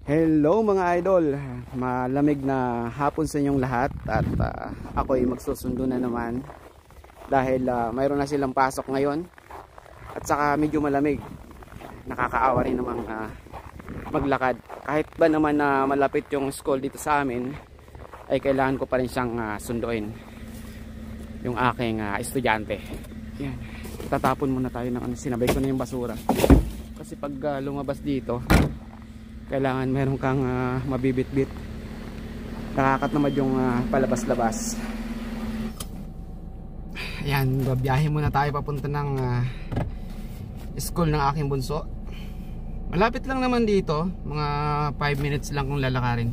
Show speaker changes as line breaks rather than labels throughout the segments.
Hello mga idol, malamig na hapon sa inyong lahat at ako ay magsusundo na naman dahil mayroon na silang pasok ngayon at saka medyo malamig, nakakaawa rin namang maglakad kahit ba naman na malapit yung school dito sa amin ay kailangan ko pa rin siyang sunduin yung aking estudyante. Yan. Tatapon muna tayo ng sinabay ko na yung basura kasi pag lumabas dito kailangan meron kang mabibit-bit, nakakatamad yung palabas-labas. Ayan, babiyahe muna tayo papunta ng school ng aking bunso. Malapit lang naman dito, mga 5 minutes lang kung lalakarin.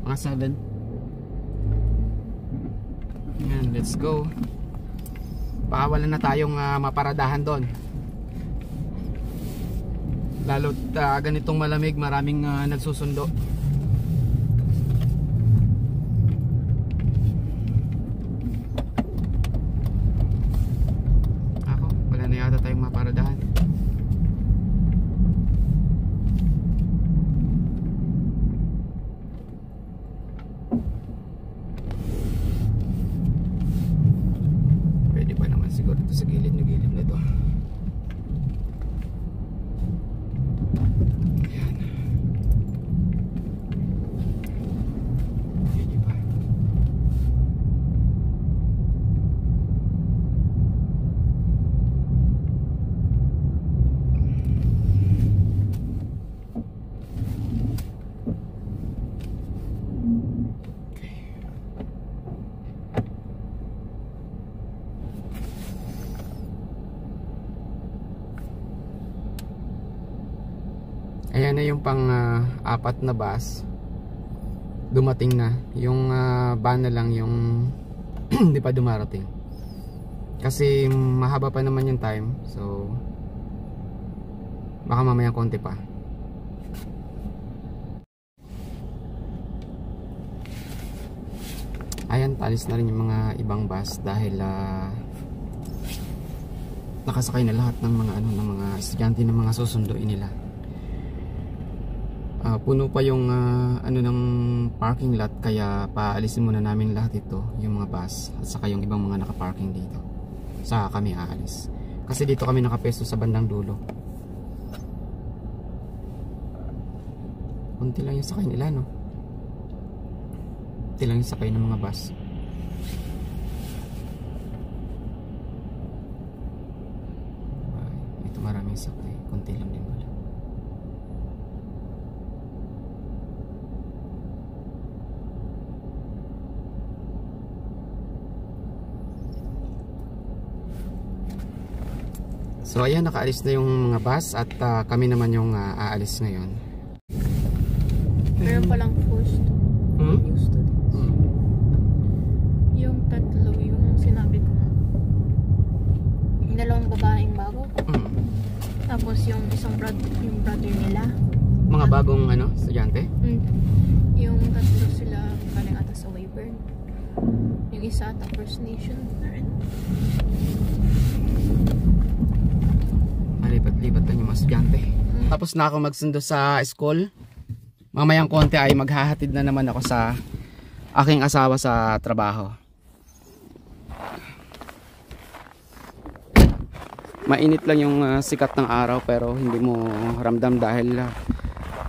Mga 7. Ayan, let's go. Baka wala na tayong maparadahan doon. Lalo't ganitong malamig, maraming nagsusundo. Ako, wala na yata tayong maparadahan. Pwede pa naman siguro ito sa gilid na ito. Ayan na yung pang 4 na bus. Dumating na. Yung van na lang yung hindi pa dumarating. Kasi mahaba pa naman yung time. So baka mamayang konti pa. Ayan, talis na rin yung mga ibang bus dahil nakasakay na lahat ng mga ng mga estudyante ng mga susunduin nila. Puno pa yung ng parking lot, kaya paalisin muna namin lahat ito, yung mga bus at saka yung ibang mga nakaparking dito. Saka kami aalis kasi dito kami nakapesto sa bandang dulo. Kunti lang yung sakay nila, no? Kunti lang yung sakay ng mga bus. Ito maraming sakay, kunti lang din wala. So ayan, nakaalis na yung mga bus at kami naman yung aalis ngayon.
Meron palang first new students. Yung tatlo, yung sinabi ko nga. Yung 2 babaeng bago. Tapos yung isang yung brother nila.
Mga bagong estudyante?
Yung tatlo sila galing ata sa Weyburn. Yung isa ata First Nation na rin.
Lipat lang yung mga estudyante. Tapos na ako magsundo sa school. Mamayang konti ay maghahatid na naman ako sa aking asawa sa trabaho. Mainit lang yung sikat ng araw pero hindi mo ramdam dahil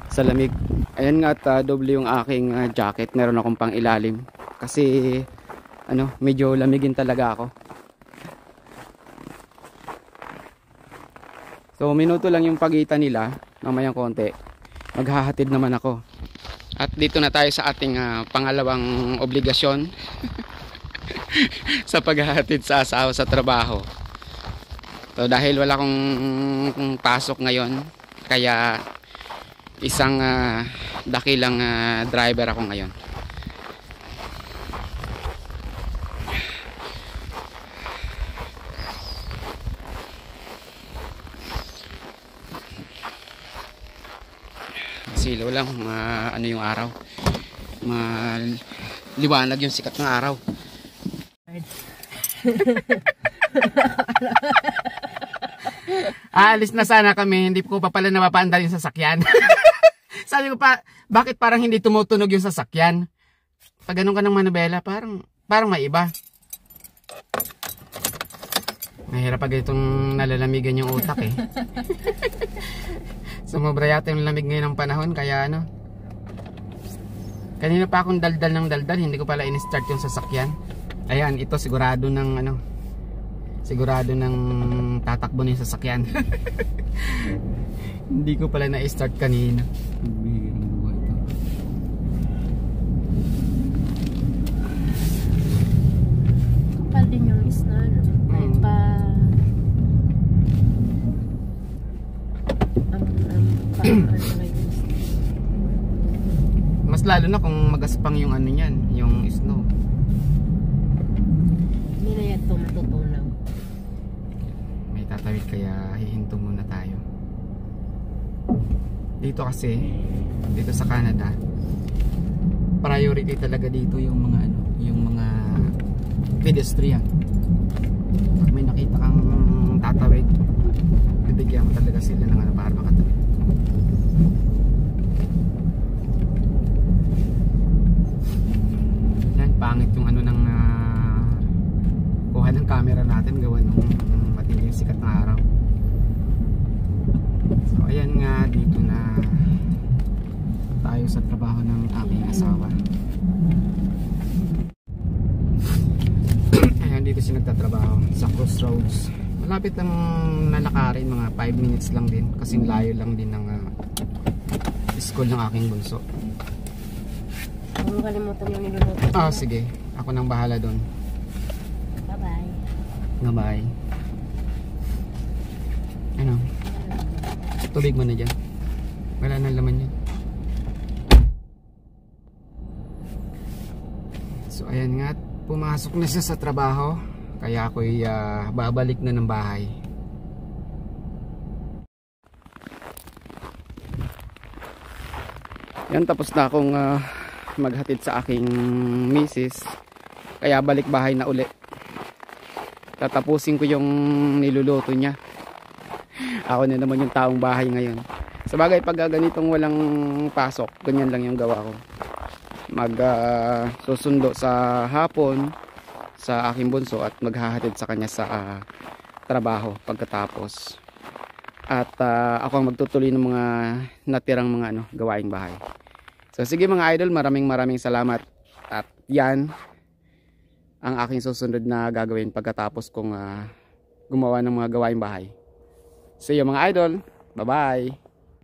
sa lamig. Ayan nga at doble yung aking jacket. Meron akong pang ilalim kasi medyo lamigin talaga ako. So minuto lang yung pagitan nila, mamayang konti maghahatid naman ako. At dito na tayo sa ating pangalawang obligasyon sa paghahatid sa asawa sa trabaho. So dahil wala akong pasok ngayon, kaya isang dakilang driver ako ngayon. Silaw lang, yung araw, liwanag yung sikat ng araw. Aalis na sana kami, hindi ko pa pala napapaandar yung sasakyan. sabi ko pa, bakit parang hindi tumutunog yung sasakyan? Pag ganun ka ng manubela, parang may iba. Mahirap pag itong nalalamigan yung utak eh. Sumobra yata yung lamig ngayon ng panahon, kaya ano. Kanina pa akong daldal ng daldal, hindi ko pala in-start yung sasakyan. Ayan, ito sigurado ng ano. Sigurado ng tatakbo na yung sasakyan. Hindi ko pala na-start kanina. Bihirang buhay ito.
Kapal din yung isna, no? Kahit pa
mas lalo na kung magaspang yung ano niyan, yung snow.
Hindi na yan ito matutunaw.
May tatawid kaya hihinto muna tayo. Dito kasi, dito sa Canada, priority talaga dito yung mga ano, yung mga pedestrian. Pag may nakita kang tatawid, bibigyan mo talaga sila ng ano para makatawid. Yan, pangit yung ano ng kuha ng camera natin gawa nung matindi yung sikat na araw. So ayan nga, dito na tayo sa trabaho ng aking asawa. Ayan, dito siya nagtatrabaho sa Crossroads. Malapit lang nalakarin, mga 5 minutes lang din, kasing layo lang din ng school ng aking bunso.
Huwag mo kalimutan yung niluluto.
Sige, ako nang bahala doon.
Bye-bye.
Bye. Ano? Tubig mo na dyan. Wala na laman yan. So ayan nga, pumasok na siya sa trabaho. Kaya ako'y babalik na ng bahay. Yan, tapos na akong maghatid sa aking misis. Kaya balik bahay na uli. Tatapusin ko yung niluluto niya. Ako na naman yung taong bahay ngayon. Sa bagay, pag ganitong walang pasok, ganyan lang yung gawa ko. Susundo sa hapon sa aking bunso at maghahatid sa kanya sa trabaho pagkatapos. At ako ang magtutuloy ng mga natirang mga gawaing bahay. So sige mga idol, maraming salamat. At yan ang aking susunod na gagawin pagkatapos kong gumawa ng mga gawaing bahay. See you mga idol. Bye bye.